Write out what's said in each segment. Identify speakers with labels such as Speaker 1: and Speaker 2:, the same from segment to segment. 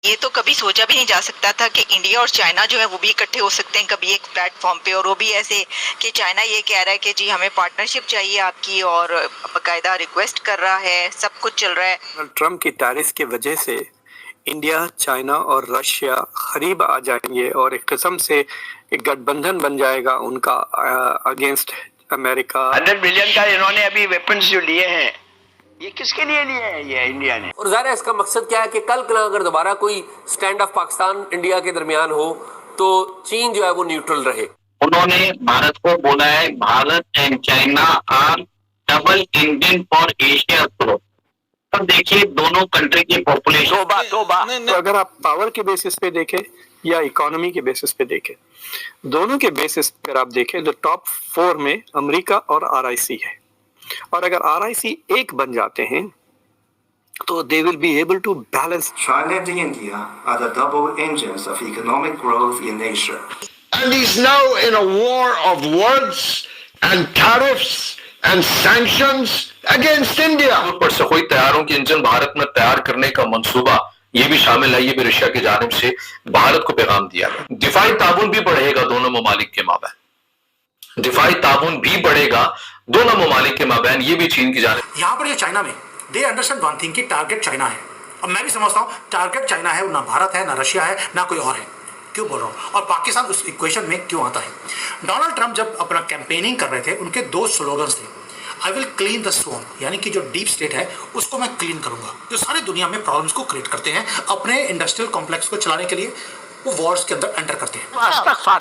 Speaker 1: ये तो कभी सोचा भी नहीं जा सकता था कि इंडिया और चाइना जो है वो भी इकट्ठे हो सकते हैं कभी एक प्लेटफॉर्म पे, और वो भी ऐसे कि चाइना ये कह रहा है कि जी हमें पार्टनरशिप चाहिए आपकी, और बकायदा रिक्वेस्ट कर रहा है, सब कुछ चल रहा है।
Speaker 2: डोनाल्ड ट्रम्प की टैरिफ की वजह से इंडिया, चाइना और रशिया करीब आ जाएंगे और एक किस्म से एक गठबंधन बन जाएगा उनका अगेंस्ट अमेरिका।
Speaker 3: 100 बिलियन का इन्होंने अभी वेपन्स जो लिए हैं, ये किसके लिए लिए हैं ये इंडिया ने?
Speaker 4: और ज़ाहिर है इसका मकसद क्या है कि कल अगर दोबारा कोई स्टैंड ऑफ पाकिस्तान इंडिया के दरमियान हो तो चीन जो है वो न्यूट्रल रहे।
Speaker 5: उन्होंने भारत को बोला है Bharat and China are double engine for Asia growth. अब देखिए दोनों कंट्री की पॉपुलेशन
Speaker 2: तो अगर आप पावर के बेसिस पे देखें या इकोनॉमी के बेसिस पे देखें, दोनों के बेसिस पर आप देखें तो टॉप 4 में अमेरिका और आरआईसी है, और अगर आरआईसी एक बन जाते हैं तो they will be able to balance.
Speaker 6: China and India are the double engines of economic growth in Asia.
Speaker 7: And he's now in a war of words and tariffs and sanctions against India.
Speaker 8: पर से कोई तैयारों के engine Bharat में तैयार करने का मंसूबा ये भी शामिल है, ये भी रशिया की जानिब से भारत को पैगाम दिया गया। दिफाई ताउन भी बढ़ेगा दोनों ममालिक के माबैन, दिफाई ताउन भी बढ़ेगा दोनों ममालिक के माबैन, ये भी चीन की जानिब।
Speaker 9: यहाँ पर ये चाइना में दे अंडरस्टैंड वन थिंग कि टारगेट चाइना है, और मैं भी समझता हूँ टारगेट चाइना है, ना भारत है, ना रशिया है, ना कोई और है। क्यों बोल रहा हूँ, और पाकिस्तान उस इक्वेशन में क्यों आता है? डोनाल्ड ट्रंप जब अपना कैंपेनिंग कर रहे थे, उनके 2 स्लोगन्स थे, I will clean the swamp, यानी कि जो डीप स्टेट है उसको मैं क्लीन करूंगा, जो सारी दुनिया में प्रॉब्लम्स को क्रिएट करते हैं अपने इंडस्ट्रियल कॉम्प्लेक्स को चलाने के लिए, वो वॉर्स के अंदर एंटर करते हैं।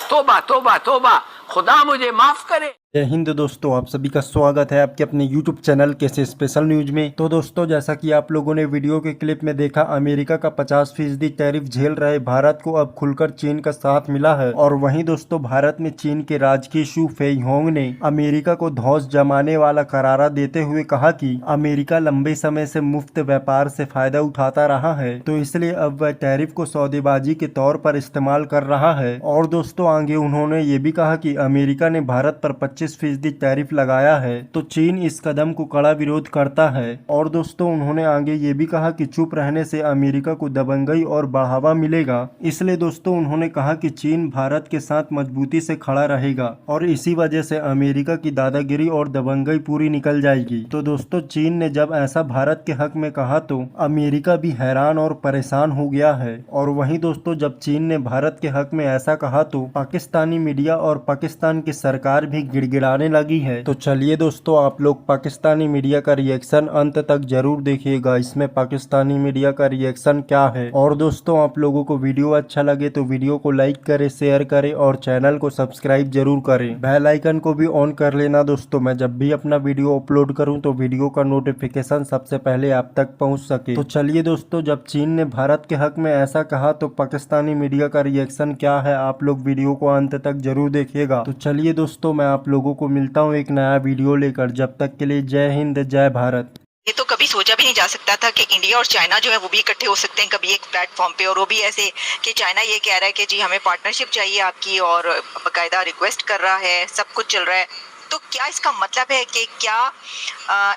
Speaker 3: तोबा तोबा तोबा, खुदा मुझे माफ करे।
Speaker 10: जय हिंद दोस्तों, आप सभी का स्वागत है आपके अपने YouTube चैनल कैसे स्पेशल न्यूज में। तो दोस्तों, जैसा कि आप लोगों ने वीडियो के क्लिप में देखा, अमेरिका का 50% टैरिफ झेल रहे भारत को अब खुलकर चीन का साथ मिला है। और वहीं दोस्तों, भारत में चीन के राजकीय शू फेईहोंग ने अमेरिका को धौंस जमाने वाला करारा देते हुए कहा कि अमेरिका लंबे समय से मुफ्त व्यापार से फायदा उठाता रहा है, तो इसलिए अब वह टैरिफ को सौदेबाजी के तौर पर इस्तेमाल कर रहा है। और दोस्तों, आगे उन्होंने ये भी कहा कि अमेरिका ने भारत पर 25% टैरिफ लगाया है, तो चीन इस कदम को कड़ा विरोध करता है। और दोस्तों, उन्होंने आगे ये भी कहा कि चुप रहने से अमेरिका को दबंगई और बढ़ावा मिलेगा। इसलिए दोस्तों, उन्होंने कहा कि चीन भारत के साथ मजबूती से खड़ा रहेगा और इसी वजह से अमेरिका की दादागिरी और दबंगई पूरी निकल जाएगी। तो दोस्तों, चीन ने जब ऐसा भारत के हक में कहा तो अमेरिका भी हैरान और परेशान हो गया है। और वहीं दोस्तों, जब चीन ने भारत के हक में ऐसा कहा तो पाकिस्तानी मीडिया और पाकिस्तान की सरकार भी गिड़गिड़ाने लगी है। तो चलिए दोस्तों, आप लोग पाकिस्तानी मीडिया का रिएक्शन अंत तक जरूर देखिएगा, इसमें पाकिस्तानी मीडिया का रिएक्शन क्या है। और दोस्तों, आप लोगों को वीडियो अच्छा लगे तो वीडियो को लाइक करें, शेयर करें और चैनल को सब्सक्राइब जरूर करें। बेल आइकन को भी ऑन कर लेना दोस्तों, मैं जब भी अपना वीडियो अपलोड करूं तो वीडियो का नोटिफिकेशन सबसे पहले आप तक पहुंच सके। तो चलिए दोस्तों, जब चीन ने भारत के हक में ऐसा कहा तो पाकिस्तानी मीडिया का रिएक्शन क्या है, आप लोग वीडियो को अंत तक जरूर देखिएगा। तो चलिए दोस्तों, मैं आप लोगों को मिलता हूँ एक नया वीडियो लेकर। जब तक के लिए जय हिंद, जय भारत।
Speaker 1: ये तो कभी सोचा भी नहीं जा सकता था कि इंडिया और चाइना जो है वो भी इकट्ठे हो सकते हैं कभी एक प्लेटफॉर्म पे, और वो भी ऐसे कि चाइना ये कह रहा है कि जी हमें पार्टनरशिप चाहिए आपकी, और बकायदा रिक्वेस्ट कर रहा है, सब कुछ चल रहा है। तो क्या इसका मतलब है कि क्या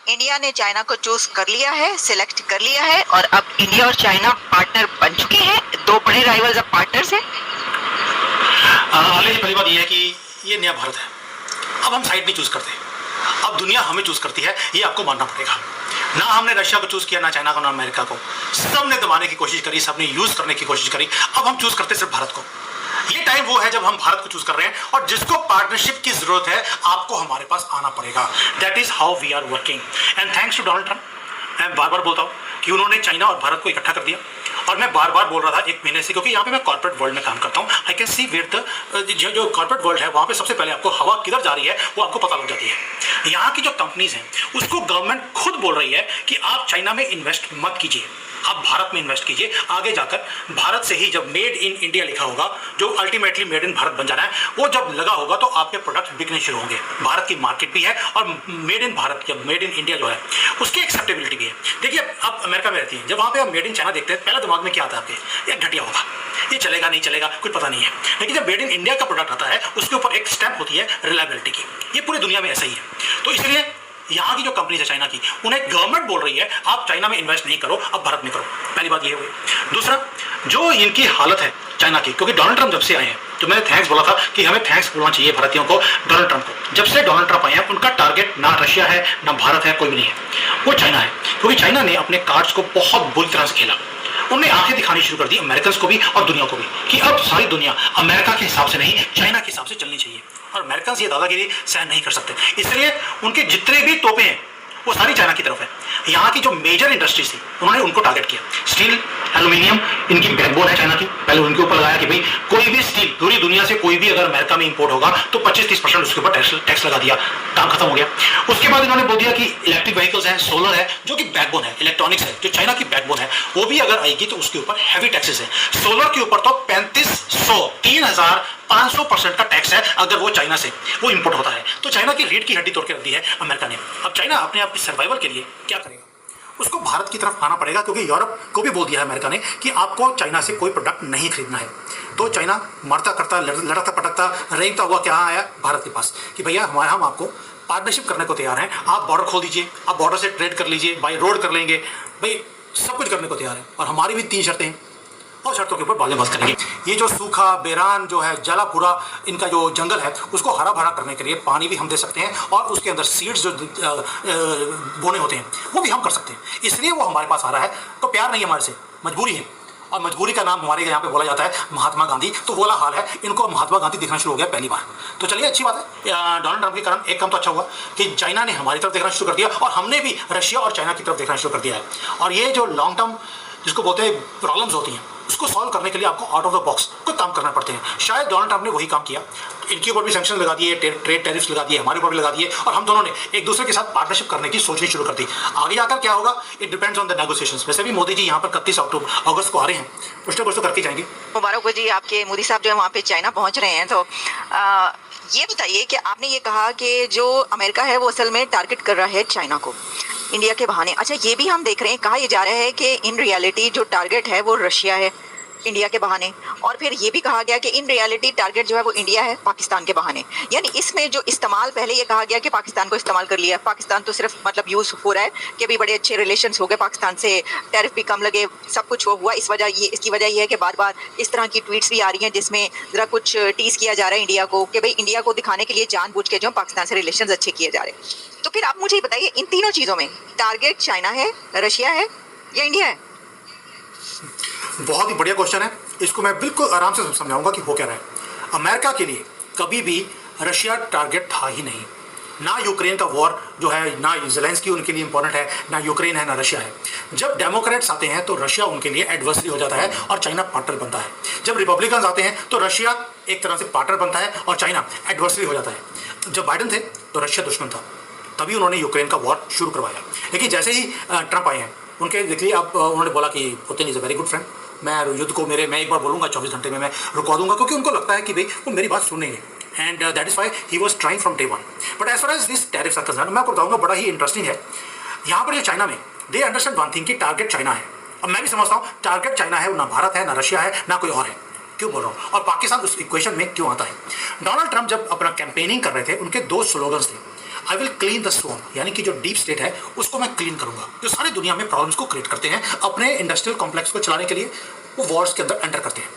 Speaker 1: इंडिया ने चाइना को चूज कर लिया है, सिलेक्ट कर लिया है, और अब इंडिया और चाइना पार्टनर बन चुके हैं, 2 बड़े राइवल्स अब पार्टनर्स हैं?
Speaker 9: पहली बात यह है कि ये नया भारत है, अब हम साइड नहीं चूज करते, अब दुनिया हमें चूज करती है, ये आपको मानना पड़ेगा। ना हमने रशिया को चूज किया, ना चाइना को, ना अमेरिका को, सबने दबाने की कोशिश करी, सबने यूज करने की कोशिश करी, अब हम चूज करते सिर्फ भारत को। ये टाइम वो है जब हम भारत को चूज कर रहे हैं, और जिसको पार्टनरशिप की जरूरत है आपको हमारे पास आना पड़ेगा। That is how we are working, and thanks to Donald Trump. मैं बार बार बोलता हूँ कि उन्होंने चाइना और भारत को इकट्ठा कर दिया, और मैं बार बार बोल रहा था 1 महीने से, क्योंकि यहाँ पे मैं कॉर्पोरेट वर्ल्ड में काम करता हूँ। I can see where the जो कॉर्पोरेट वर्ल्ड है, वहाँ पे सबसे पहले आपको हवा किधर जा रही है वो आपको पता लग जाती है। यहाँ की जो कंपनीज हैं उसको गवर्नमेंट खुद बोल रही है कि आप चाइना में इन्वेस्ट मत कीजिए, आप भारत में इन्वेस्ट कीजिए। आगे जाकर भारत से ही जब मेड इन इंडिया लिखा होगा, जो अल्टीमेटली मेड इन भारत बन जाना है, वो जब लगा होगा तो आपके प्रोडक्ट बिकने शुरू होंगे। भारत की मार्केट भी है, और मेड इन भारत या मेड इन इंडिया जो है उसकी एक्सेप्टेबिलिटी भी है। देखिए, आप अमेरिका में रहती हैं, जब वहाँ पे आप मेड इन चाइना देखते हैं, पहले दिमाग में क्या आता है आपके? ये घटिया होगा, ये चलेगा नहीं चलेगा कुछ पता नहीं है। लेकिन जब मेड इन इंडिया का प्रोडक्ट आता है, उसके ऊपर एक स्टैंप होती है रिलायबिलिटी की। ये पूरी दुनिया में ऐसा ही है। तो इसलिए यहाँ की जो कंपनी है चाइना की, उन्हें गवर्नमेंट बोल रही है आप चाइना में इन्वेस्ट नहीं करो, अब भारत में करो। पहली बात ये हुई। दूसरा, जो इनकी हालत है चाइना की, क्योंकि डोनाल्ड ट्रंप जब से आए हैं, तो मैंने थैंक्स बोला था कि हमें थैंक्स बोलना चाहिए भारतीयों को डोनाल्ड ट्रंप को। जब से डोनाल्ड ट्रंप आए हैं, उनका टारगेट ना रशिया है ना भारत है, कोई भी नहीं है, वो चाइना है। क्योंकि चाइना ने अपने कार्ड्स को बहुत बुरी तरह से खेला। उन्होंने आंखें दिखानी शुरू कर दी अमेरिकन को भी और दुनिया को भी कि अब सारी दुनिया अमेरिका के हिसाब से नहीं, चाइना के हिसाब से चलनी चाहिए, और अमेरिकन ये दादागिरी सहन नहीं कर सकते। इसलिए उनके जितने भी तोपे हैं वो सारी चाइना की तरफ है। यहाँ की जो मेजर इंडस्ट्रीज थी उन्होंने उनको टारगेट किया। स्टील, एल्यूमिनियम इनकी बैकबोन है चाइना की। पहले उनके ऊपर लगाया कि भाई कोई भी स्टील पूरी दुनिया से कोई भी अगर अमेरिका में इंपोर्ट होगा तो 25-30% उसके ऊपर टैक्स लगा दिया, काम खत्म हो गया। उसके बाद इन्होंने बोल दिया कि इलेक्ट्रिक व्हीकल्स है, सोलर है, जो कि बैकबोन है, इलेक्ट्रॉनिक्स है, जो चाइना की बैकबोन है, वो भी अगर आएगी तो उसके ऊपर हैवी टैक्सेस है। सोलर के ऊपर तो 3,500% का टैक्स है अगर वो चाइना से वो इंपोर्ट होता है। तो चाइना की रीढ़ की हड्डी तोड़ के रख दी है अमेरिका ने। अब चाइना अपने आप की सर्वाइवल के लिए क्या करेगा? उसको भारत की तरफ आना पड़ेगा, क्योंकि यूरोप को भी बोल दिया है अमेरिका ने कि आपको चाइना से कोई प्रोडक्ट नहीं खरीदना है। तो चाइना मरता करता, लड़ता पटकता, रेंगता हुआ क्या आया भारत के पास कि भैया हम आपको पार्टनरशिप करने को तैयार हैं, आप बॉर्डर खोल दीजिए, आप बॉर्डर से ट्रेड कर लीजिए, बाई रोड कर लेंगे, भाई सब कुछ करने को तैयार है। और हमारी भी 3 शर्तें हैं, और शर्तों के ऊपर बात करेंगे। ये जो सूखा बेरान जो है, जला पूरा इनका जो जंगल है, उसको हरा भरा करने के लिए पानी भी हम दे सकते हैं, और उसके अंदर सीड्स जो बोने होते हैं वो भी हम कर सकते हैं। इसलिए वो हमारे पास आ रहा है। तो प्यार नहीं है हमारे से, मजबूरी है। और मजबूरी का नाम हमारे यहाँ पे बोला जाता है महात्मा गांधी। तो बोला हाल है, इनको महात्मा गांधी दिखना शुरू हो गया पहली बार। तो चलिए अच्छी बात है, डोनाल्ड ट्रंप के कारण एक काम तो अच्छा हुआ कि चाइना ने हमारी तरफ देखना शुरू कर दिया, और हमने भी रशिया और चाइना की तरफ देखना शुरू कर दिया है। और ये जो लॉन्ग टर्म जिसको बोलते हैं प्रॉब्लम्स होती हैं, उसको सॉल्व करने के लिए आपको आउट ऑफ द बॉक्स कुछ काम करना पड़ते हैं। शायद डोनाल्ड ट्रंप ने वही काम किया, इनके ऊपर भी सैंक्शन लगा दिए, ट्रेड टैरिफ्स लगा दिए, हमारे ऊपर भी लगा दिए, और हम दोनों ने एक दूसरे के साथ पार्टनरशिप करने की सोचनी शुरू कर दी। आगे जाकर क्या होगा, it depends on the negotiations. वैसे भी मोदी जी यहाँ पर 31 अगस्त को आ रहे हैं, कुछ ना कुछ तो करके जाएंगे।
Speaker 1: मुबारक हो जी, आपके मोदी साहब जो है वहाँ पे चाइना पहुँच रहे हैं। तो ये बताइए कि आपने ये कहा कि जो अमेरिका है वो असल में टारगेट कर रहा है चाइना को इंडिया के बहाने। अच्छा, ये भी हम देख रहे हैं, कहा यह जा रहा है कि इन रियलिटी जो टारगेट है वो रशिया है इंडिया के बहाने, और फिर ये भी कहा गया कि इन रियलिटी टारगेट जो है वो इंडिया है पाकिस्तान के बहाने। यानी इसमें जो इस्तेमाल, पहले ये कहा गया कि पाकिस्तान को इस्तेमाल कर लिया, पाकिस्तान तो सिर्फ मतलब यूज़ हो रहा है कि भी बड़े अच्छे रिलेशंस हो गए पाकिस्तान से, टैरिफ भी कम लगे, सब कुछ वो हुआ। इसकी वजह ये है कि बार बार इस तरह की ट्वीट्स भी आ रही हैं जिसमें ज़रा कुछ टीज़ किया जा रहा है इंडिया को कि भाई इंडिया को दिखाने के लिए जानबूझ के जो पाकिस्तान से रिलेशन अच्छे किए जा रहे हैं। तो फिर आप मुझे बताइए, इन तीनों चीज़ों में टारगेट चाइना है, रशिया है या इंडिया है?
Speaker 9: बहुत ही बढ़िया क्वेश्चन है, इसको मैं बिल्कुल आराम से समझाऊंगा कि हो क्या रहा है। अमेरिका के लिए कभी भी रशिया टारगेट था ही नहीं, ना यूक्रेन का वॉर जो है, ना ज़ेलेंस्की उनके लिए इंपॉर्टेंट है, ना यूक्रेन है, ना रशिया है। जब डेमोक्रेट्स आते हैं तो रशिया उनके लिए एडवर्सरी हो जाता है और चाइना पार्टनर बनता है। जब रिपब्लिकन्स आते हैं तो रशिया एक तरह से पार्टनर बनता है और चाइना एडवर्सरी हो जाता है। जब बाइडन थे तो रशिया दुश्मन था, तभी उन्होंने यूक्रेन का वॉर शुरू करवाया। लेकिन जैसे ही ट्रंप आए हैं, उनके देखिए अब उन्होंने बोला कि Putin is a very good friend, मैं युद्ध को मैं एक बार बोलूँगा 24 घंटे में मैं रुकवा दूंगा, क्योंकि उनको लगता है कि भाई वो मेरी बात सुनेंगे। And that is why he was trying from day one. But as far as this tariffs are concern, मैं आपको बताऊँगा बड़ा ही इंटरेस्टिंग है। यहाँ पर ये चाइना में दे अंडरस्टैंड वन थिंग कि टारगेट चाइना है। अब मैं भी समझता हूँ टारगेट चाइना है, ना भारत है, ना रशिया है, ना कोई और है। क्यों बोल रहा हूँ, और पाकिस्तान उस इक्वेशन में क्यों आता है? डोनाल्ड ट्रंप जब अपना कैंपेनिंग कर रहे थे, उनके 2 स्लोगन्स थे, I will clean the swamp, यानी कि जो डीप स्टेट है उसको मैं क्लीन करूंगा, जो सारी दुनिया में प्रॉब्लम्स को क्रिएट करते हैं अपने इंडस्ट्रियल कॉम्प्लेक्स को चलाने के लिए, वो वॉर्स के अंदर एंटर करते हैं।